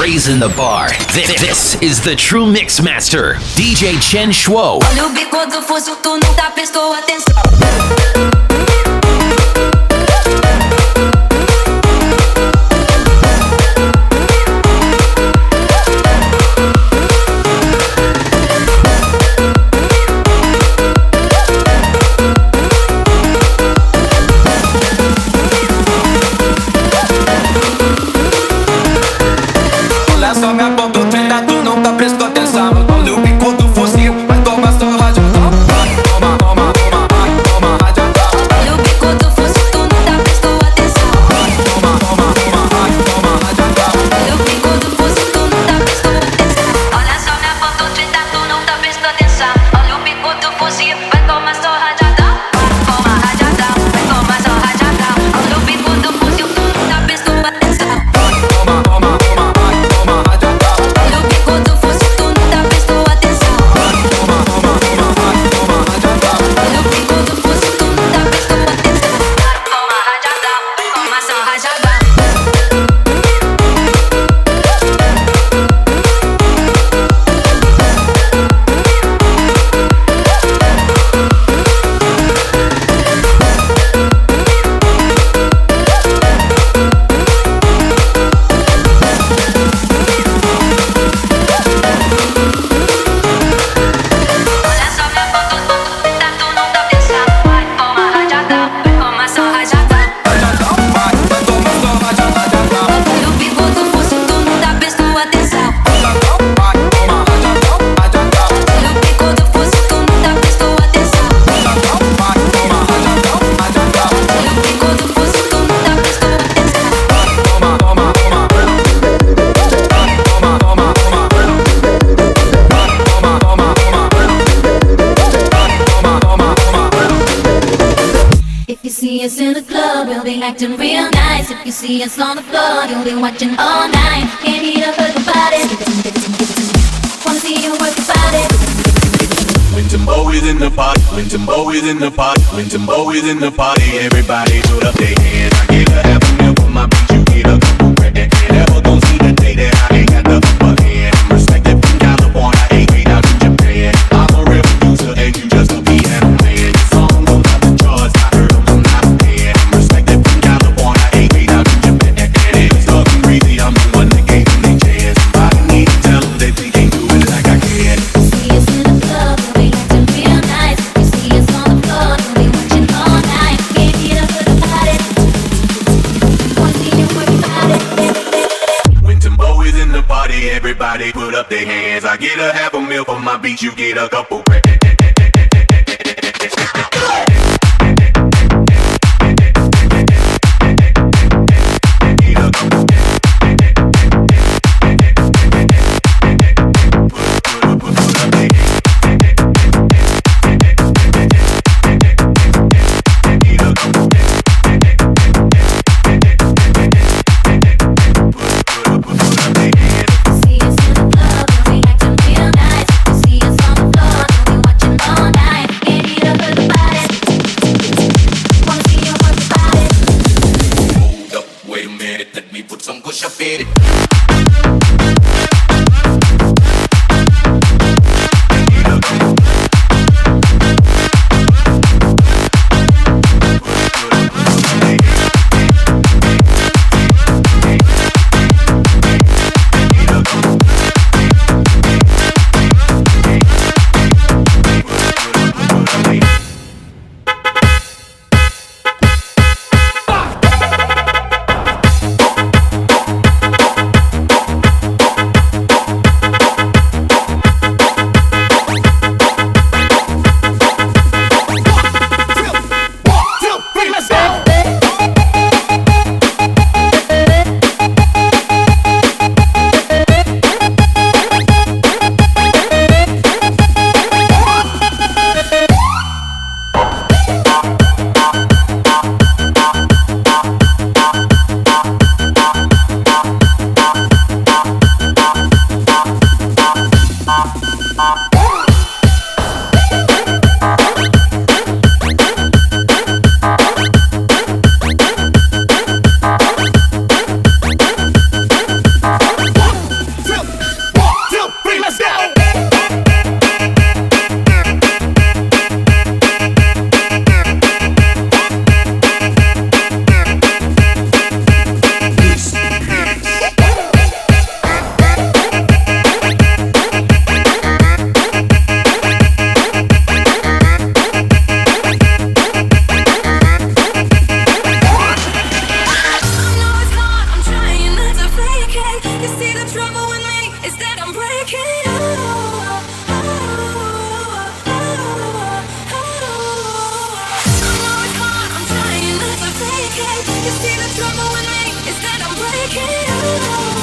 raising the bar. This is the true mix master, DJ CHENSHR. Olha o bico do fuzil, tu nunca prestou atenção. Só me aponta o trem, tu nunca prestou atenção. Olha o bico do fuzil, vai tomar só rajadão. Toma, toma, toma, toma rajadão. Olha o bico do fuzil, tu nunca prestou atenção. Toma, toma, toma, toma rajadão. Olha o bico do fuzil, tu nunca prestou atenção. Olha só, me aponta o trem, tu nunca prestou atenção. Olha o bico do fuzil, vai tomar só rajadão. Toma rajadão, vai tomar só rajadão. Olha o bico do fuzil, tu nunca prestou atenção. Toma, toma, toma, toma rajadão. Olha o bico do fuzil, tu nunca prestou atenção. Toma, toma, toma, toma rajadão. Olha o bico do fuzil, tu nunca prestou atenção. Toma rajadão, toma só rajadão. Olha só, me aponta o trem, tu nunca prestou. Vai, toma rajadão, toma só rajadão. Rajadão, vai tomar só rajadão. Olha o bico do fuzil, tu nunca prestou atenção. Rajadão, vai tomar rajadão, rajadão. Olha o bico do fuzil, tu nunca prestou atenção. Rajadão, vai tomar rajadão, rajadão. Olha o bico do fuzil, tu nunca prestou atenção. Toma, toma, toma. Toma, toma, toma. Toma, toma, toma. Toma, toma, toma. If you see us in the club, we'll be acting real nice. If you see us on the floor, you'll be watching all night. Can't eat up with the body. Wanna see you work your body. When Timbo is in the party, when Timbo is in the party, when Timbo is in the party, everybody put up their hands. I gave her half a meal for my beat, you get a couple grand. Never gon' see the day that I ain't got the upper hand. I'm respected from California, ain't way down to Japan. I'm a real producer and you just a piano man. Your song gon' top the charts, I heard them from out there. I'm respected from California, ain't way down to Japan. It's talking crazy, I'm the one that gave them their chance. I need to tell them that they can't do it like I can. See us in the club, we'll be acting real nice. If you see us on the floor, you'll be watching all night. Can't eat up with the body. Wanna see you work your body. When Timbo is in the party, everybody put up their hands. I get a half a meal for my beat, you get a couple grand. See us in the club, we'll be acting real nice. If you see us on the floor, you'll be trouble with me is that I'm breaking out. I know it's hard, I'm trying not to fake it. You see the trouble with me is that I'm breaking out.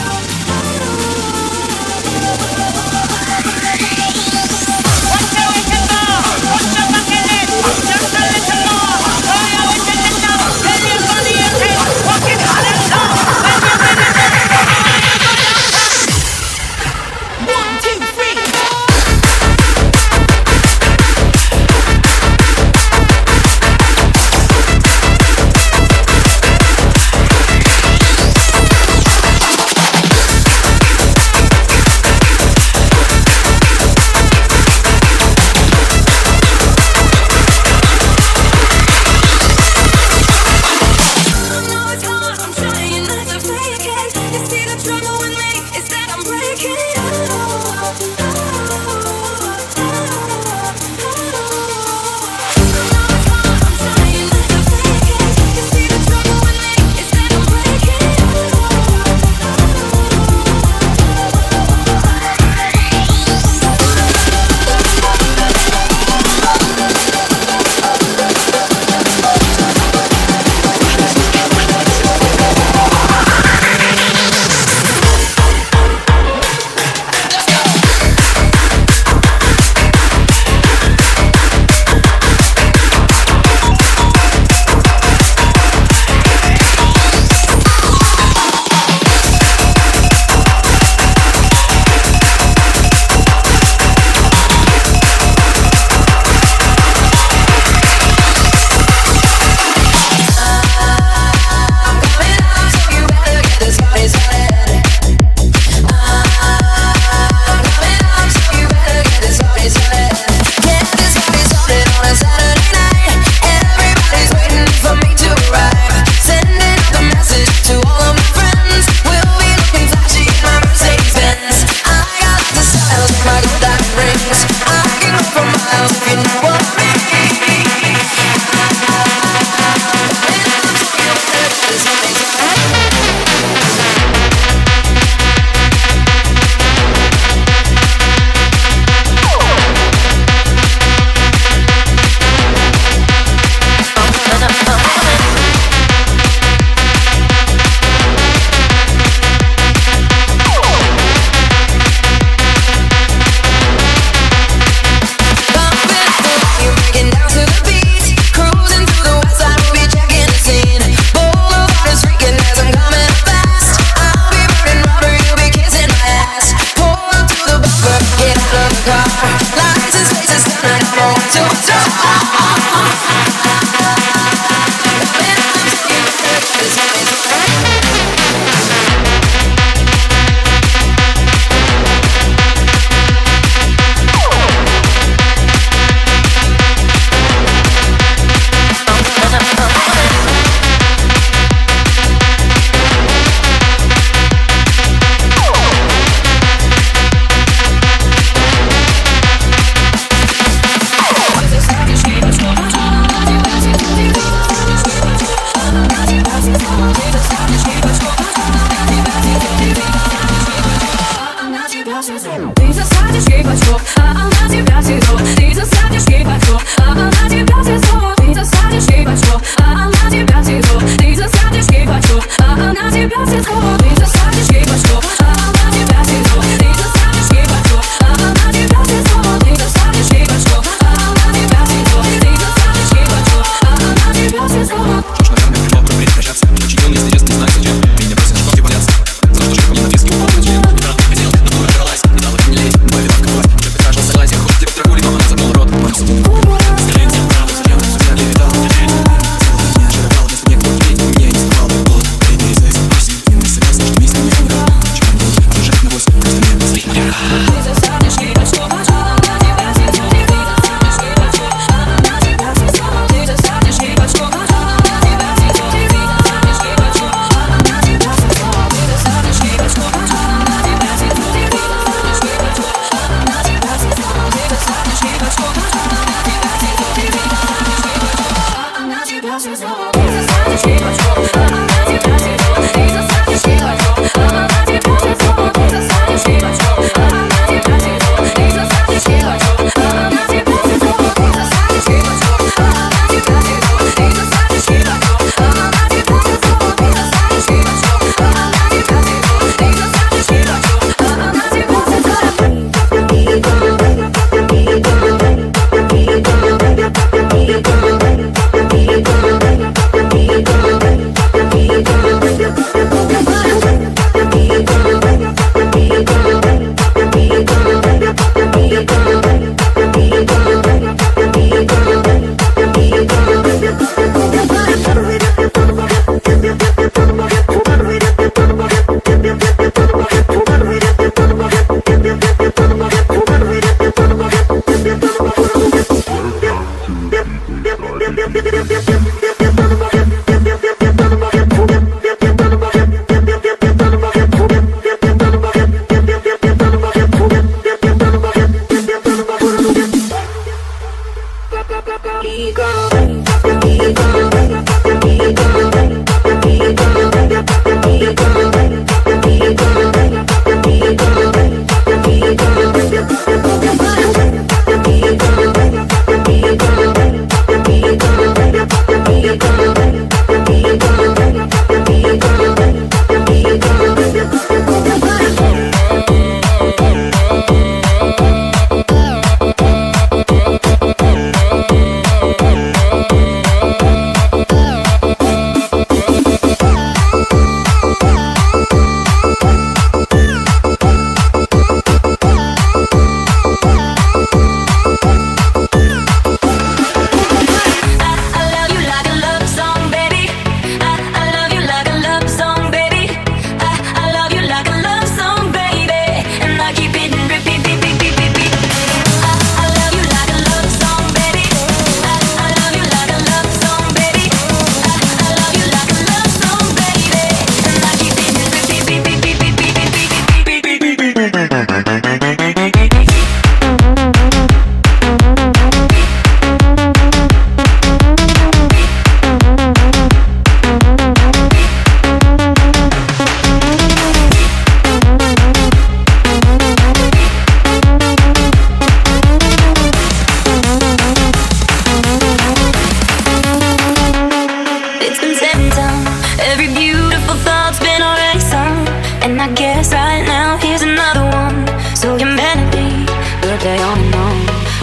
best right now, here's another one. So humanity, but they only know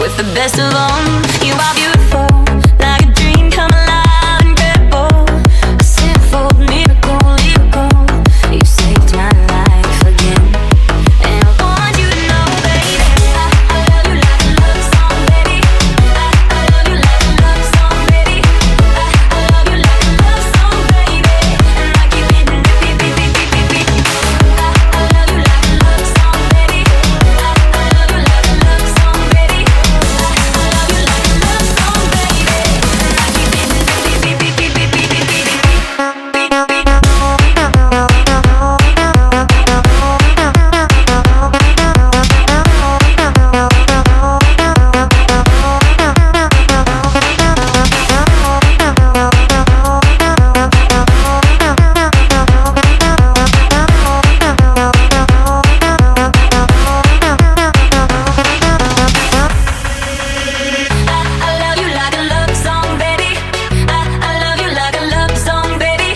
with the best of them. You are beautiful, like a dream come alive, incredible, a sinful miracle, lyrical. You saved my life again, and I want you to know, baby, I love you like a love song, baby. I love you like a love song, baby. I love you like a love song, baby. And I keep hitting repeat, repeat, repeat, repeat. I love you like a love song, baby. I love you like a love song, baby. I love you like a love song, baby. And I keep hitting repeat, repeat, repeat, repeat, repeat, repeat. I love you like a love song, baby. I love you like a love song, baby.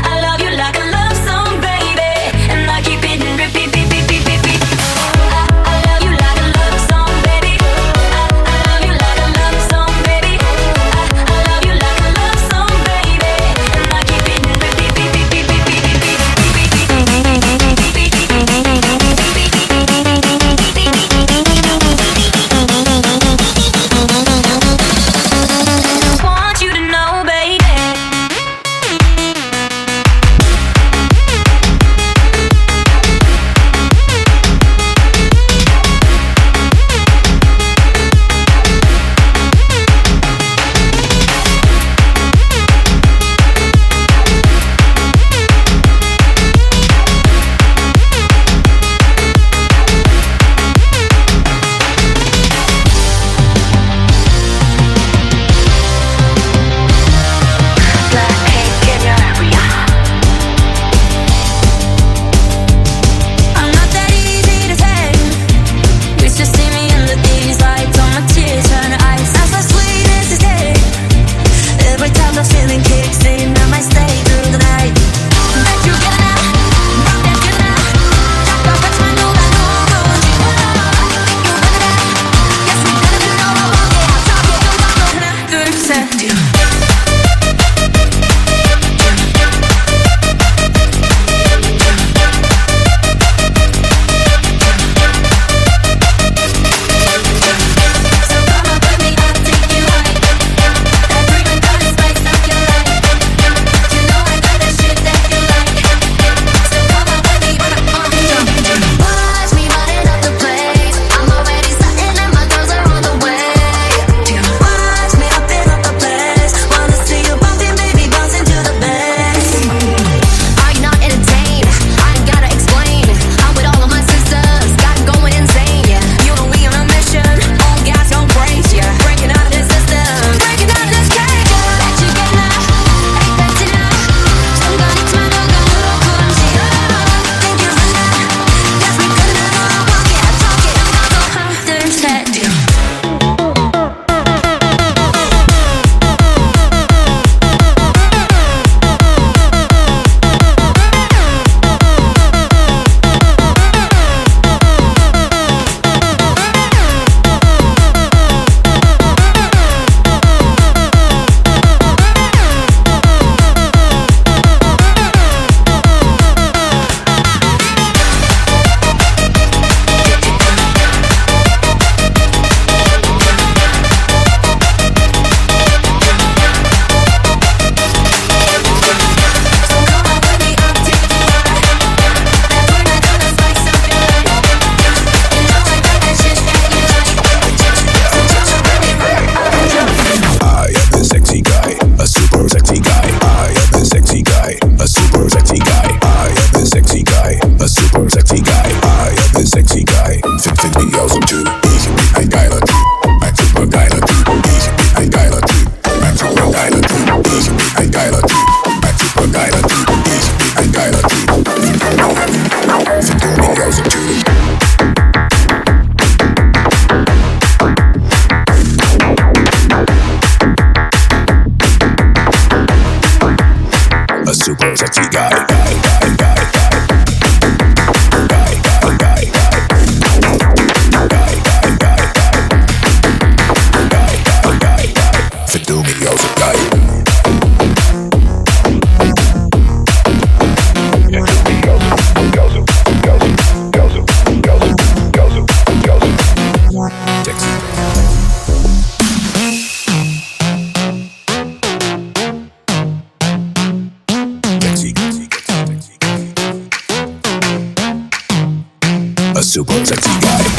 I love you like a love song, baby. And I keep hitting repeat, repeat, repeat, repeat. I love you like a love song, baby. I love you like a love song, baby. I love you like a love song, baby. And I keep hitting repeat, repeat, repeat, repeat, I want you to know, baby. I'm not that easy to take. Used to see me in the these lights, all my tears turn to ice. That's the sweetest day. Every time the feeling kicks in, I might stay through the night. Bet you get out, rock that get out. Drop your best man, no that no good. You better that, yes we better do all I want. Yeah, I'll talk it, don't talk it, and I do send you. So come on with me, I'll take you high. That freedom got to spice up your life. You know I got that shit that you like. So come on with me, watch me running up the place. I'm already starting and my girls are on the way. Watch me upping up the place. Wanna see you bumping, baby, bouncing to the bass. Are you not entertained? I ain't gotta explain. I'm with all of my sisters, got it going insane. Yeah, you know we on a mission. All gas, no brakes. Yeah, breaking out of this system, breaking out of this cage. That you get now, ain't that tonight? 순간 잊지만 너가 그런지 Think you're right. Yes, we could have done all I want. Yeah, I talk it, 하나 둘 셋. I am the sexy guy, a super sexy guy. I am the sexy guy, a super sexy guy. I am the sexy guy, a super sexy guy. I am the sexy guy. Vind me awesome too. Ik ben een geile type, een super geile type. Ik ben een geile type, een super geile type. Ik ben een geile type, een super geile type. Ik ben een geile type. Vind me awesome too. A super sexy guy, guy. super sexy guy.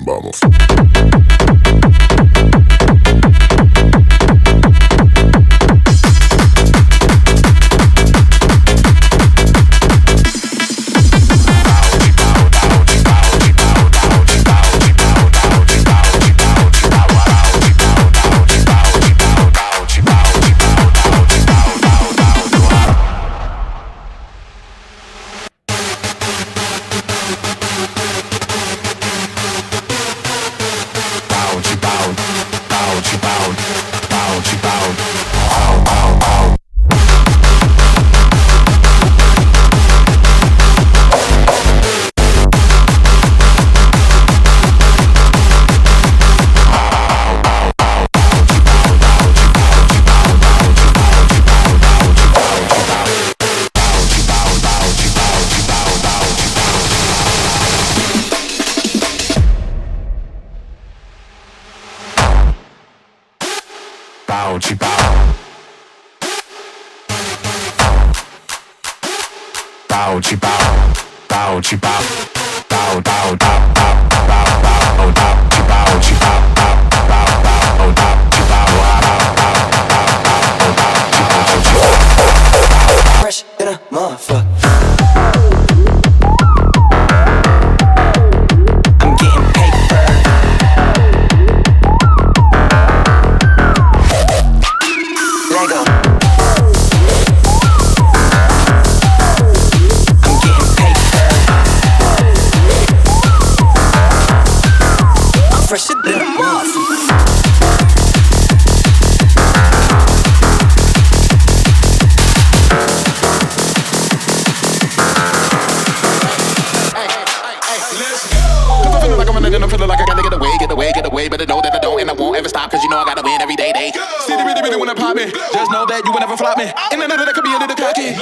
Vamos. Fresh in a motherfucker. I'm getting paper. know that I don't and I won't ever stop, cause you know I gotta win every day. City really wanna pop me. Just know that you will never flop me. Ain't none of that could be under the cocky.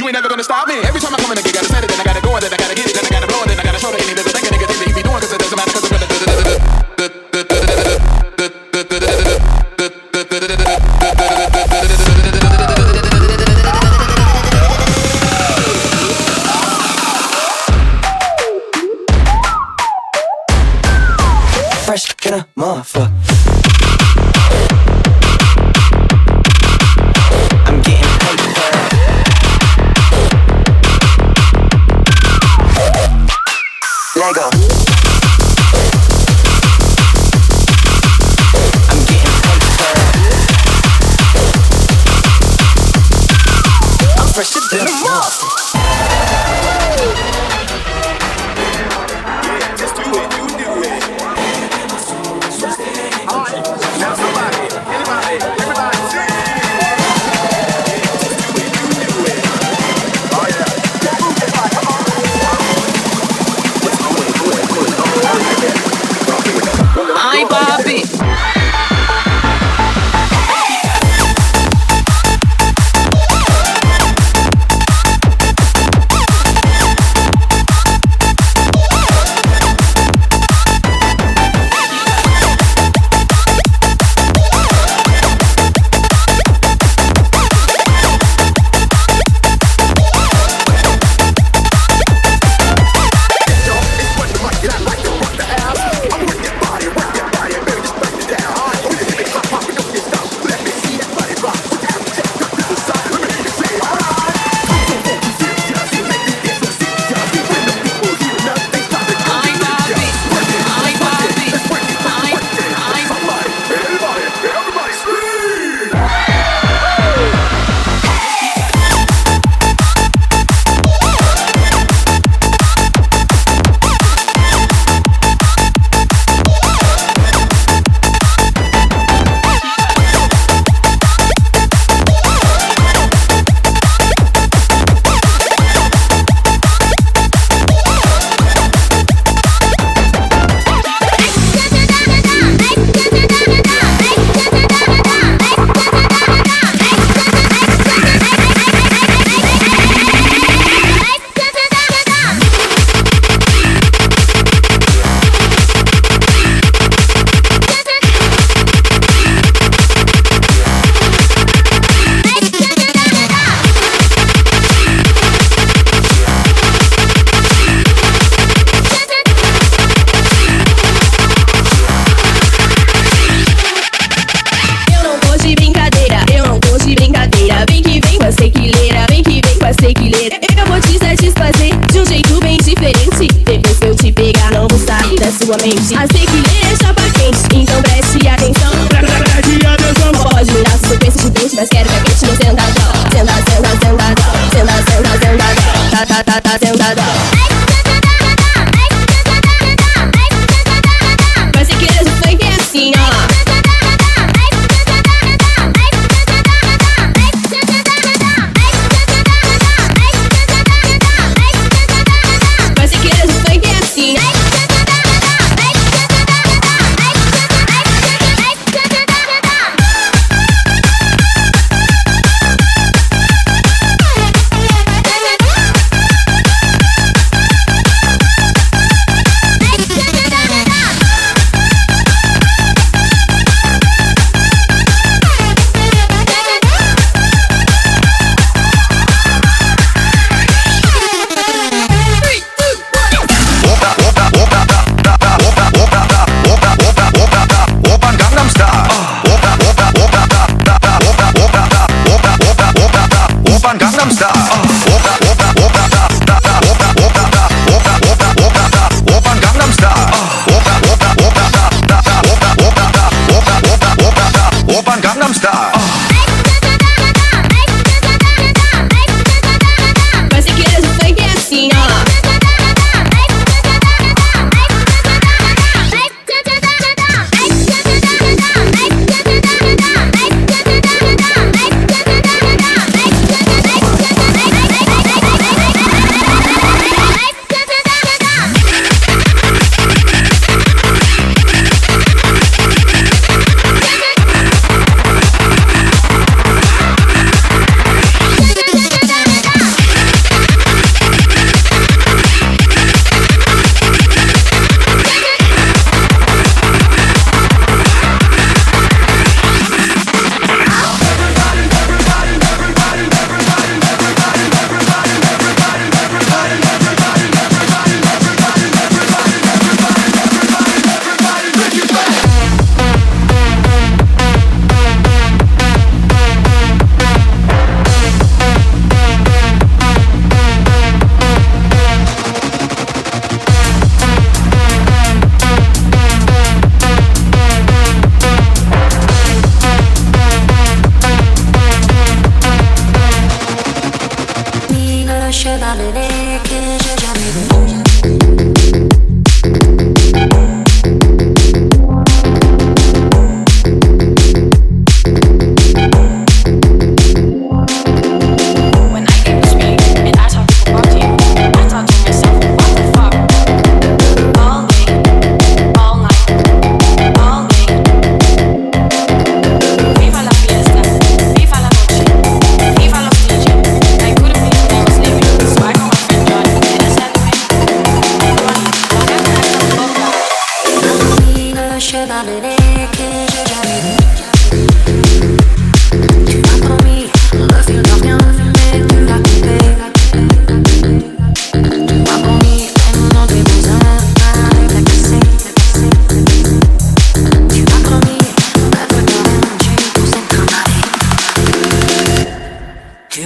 You ain't never gonna stop me. Every time I come in, I gotta set it, then I gotta go, then I gotta get it, then I gotta blow it, then I gotta show the any little thing a nigga think that he be doing, cause it doesn't matter, cause I'm gonna Fresh in a motherfucker. I'm getting paper. Lego. I'm getting paper. I'm fresher than a motherfucker. Ay, papi. sua mente. A sequilha é chapa quente, então preste atenção. Preste atenção. Pode virar se pensa de dente, mas quero ver quente no sentadão. Senta, senta, sentadão. Senta, senta, sentadão. Tá, tá, tá, tá, sentadão. Vai ser que de funk é assim, ó. Vai ser que de funk é assim.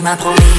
m'as promis.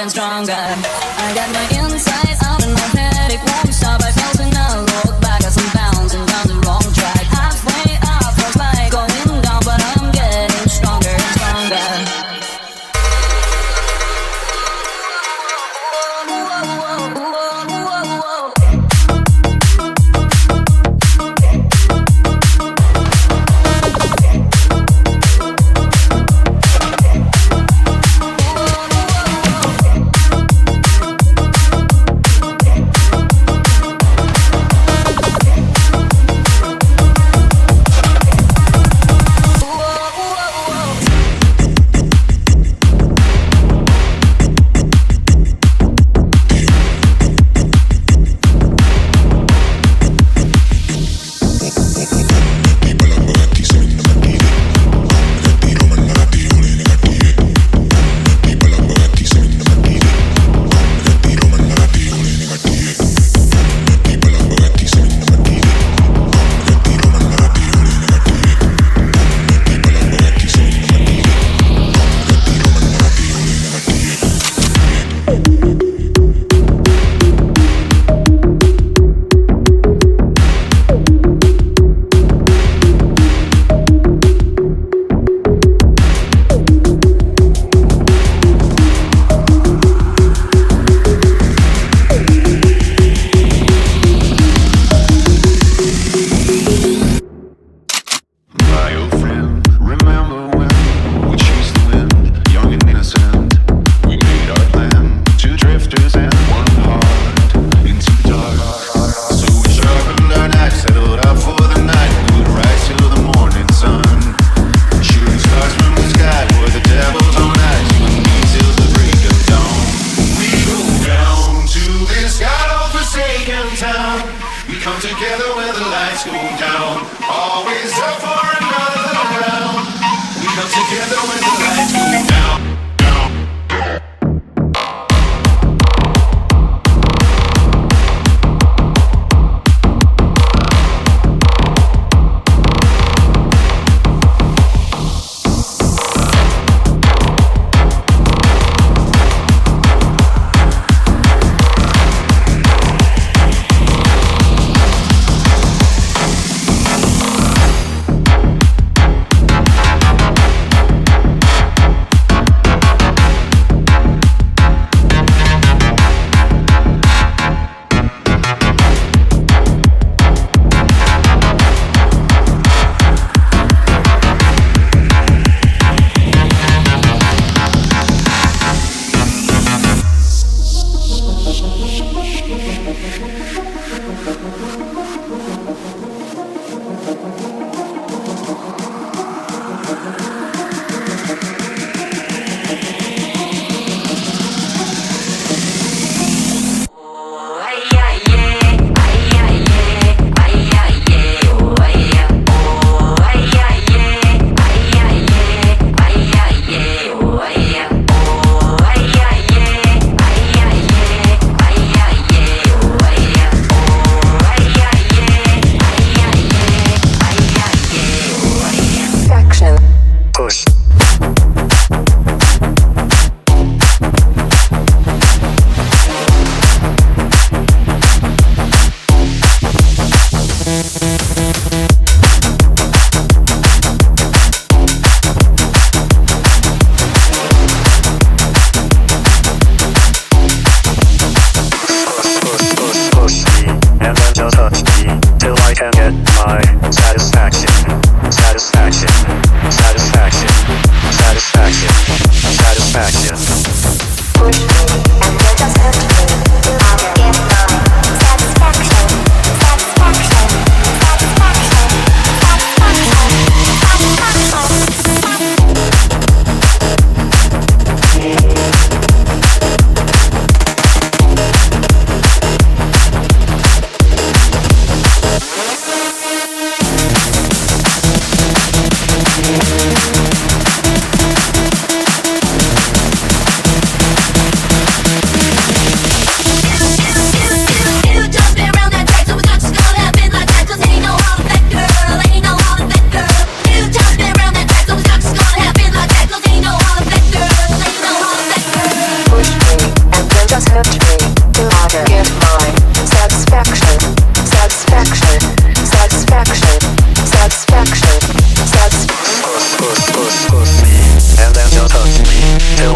and stronger. I got my insides out and my head, it won't stop. I felt and I look back as I'm bouncing down the wrong track. Halfway up, feels like going down, but I'm getting stronger and stronger.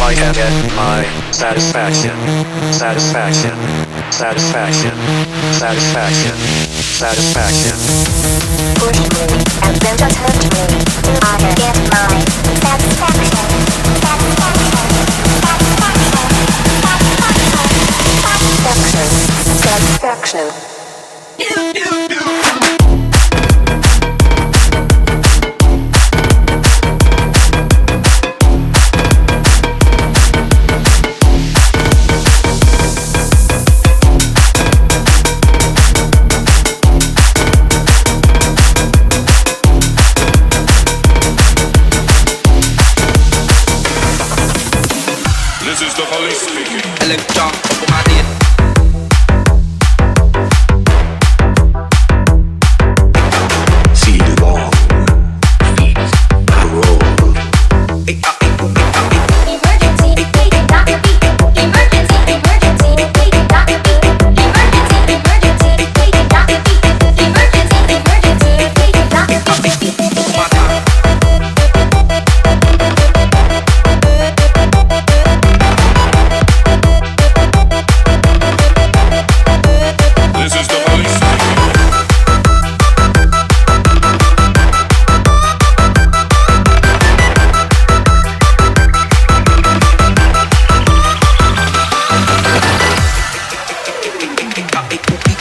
I have get my satisfaction, satisfaction, satisfaction, satisfaction, satisfaction. Push me and then just hurt me till I get my satisfaction, satisfaction, satisfaction, satisfaction, satisfaction. This is the police speaking. Electron, open my head. See the long feet roll. Emergency, waiting, Dr. B. Emergency, emergency, waiting, Dr. B. Emergency, emergency, waiting, Dr. B. Emergency, emergency, waiting, Dr. B. This is the police speaking.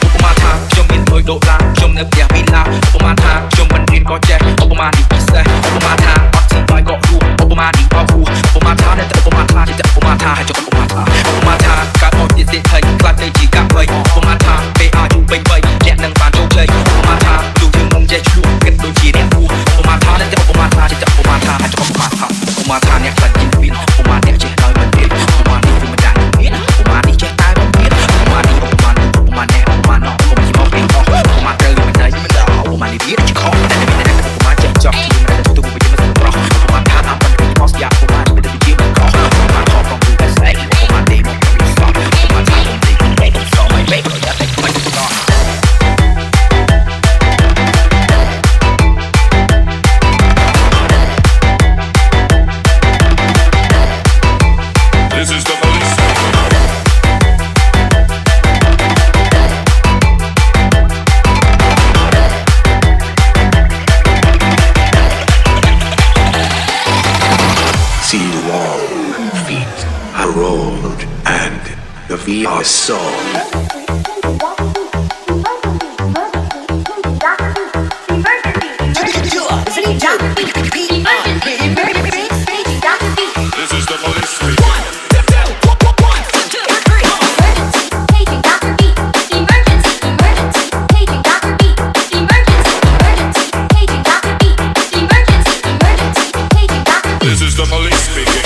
Open my time, show me the door line, show me the villa. Open my time, show me the go check. Open my deep say, open my time, boxing I got you. Open my deep who. Open my time, open my time, open my time, open my time. Open my time, got all this it hey, clap they chỉ got way. Open my time, bay are you bay bay, get nâng phản châu play. Open my time, dù như mong che chu, kết đôi chỉ đẹp phu. Open my time, open my time, open my time, open my time. Open my time, nhạc lần chín pin. Open my time, chỉ nói mình biết. Open my time, vì mình đã được biết. Open my time, che tay không biết. Open my time, open my time, open my time, open my time. Open chỉ mong biết thôi. Open my time, mình thấy mình đau. Open my time, biết chỉ khó. Tại vì mình đã open my check job, thì mình đã thu mình chỉ mình rõ. Open my time, I'm gonna be boss, yeah. Open my time, mình đã bị chiếm mình khó. Open my time, from USA. Open my time, open my time, open my time, open my time, so my baby, I think my start. This is the police speaking. See the long feet rolled and the VR song. This is the police speaking. This is the police speaking.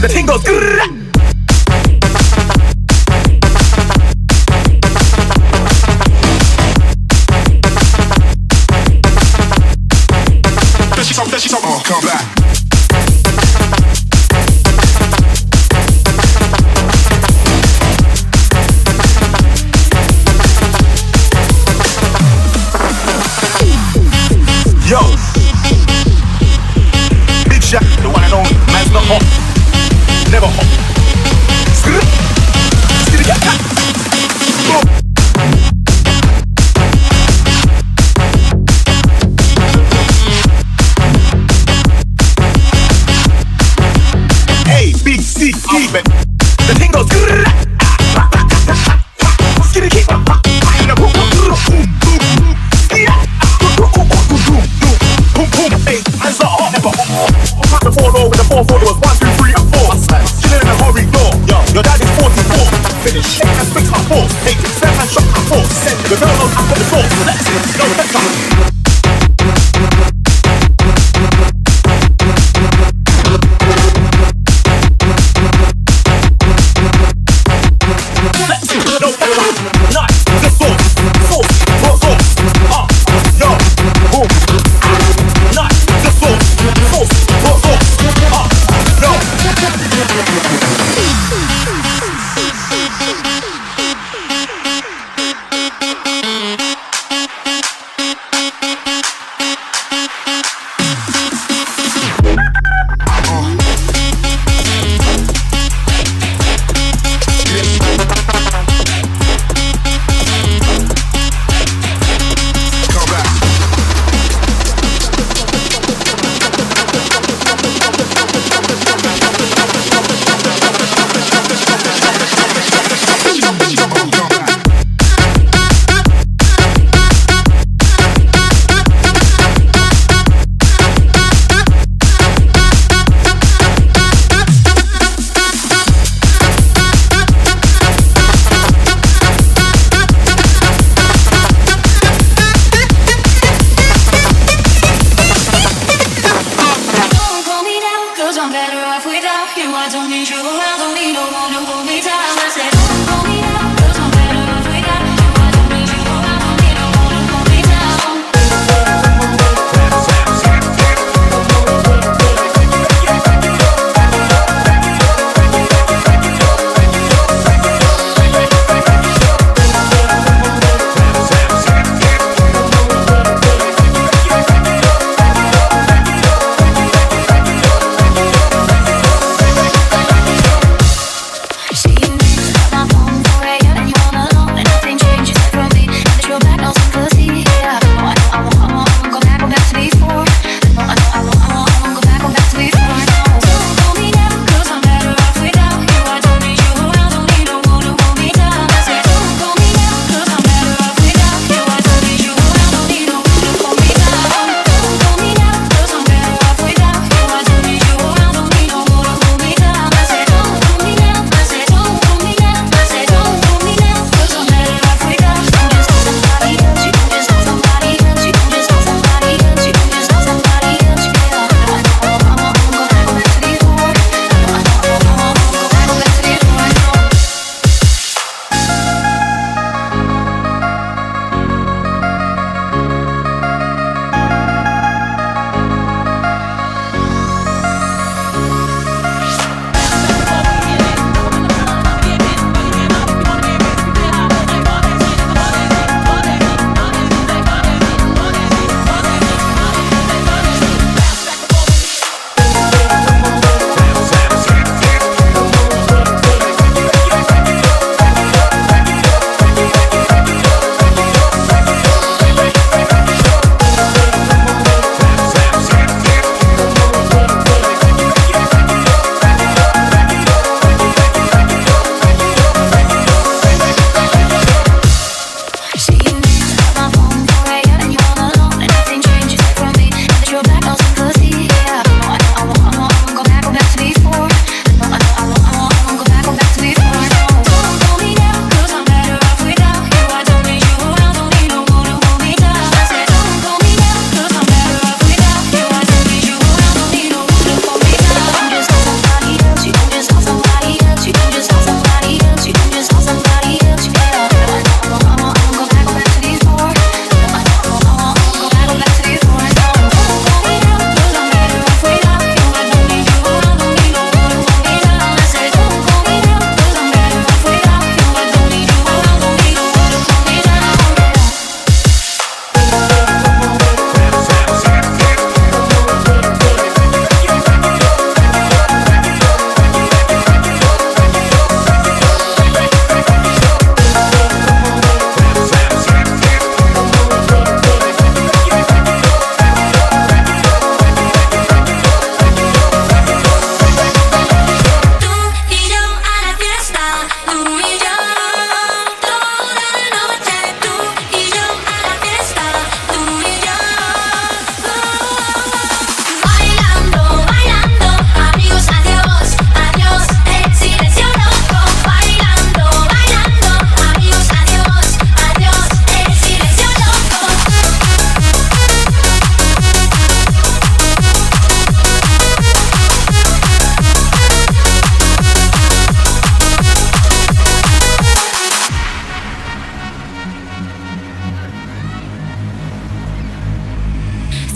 The thing goes grrrr. She's on, come back. Yo, big shot, the one and only. Man's not hot, never hot. Skr, skr, yeah, yeah. A, B, C, E, but the thing goes. Skr, skr, keep up. Hands up, never the 4-0 with the 4-4, it was 1, 2, 3 and 4. Chilling in the corridor, yo, your dad is 44. Finish, 8 and 6 and 4. 8, 7 and shot and 4. Send the girl knows I put the sauce. Let's go, let's go.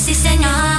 Sí, señor.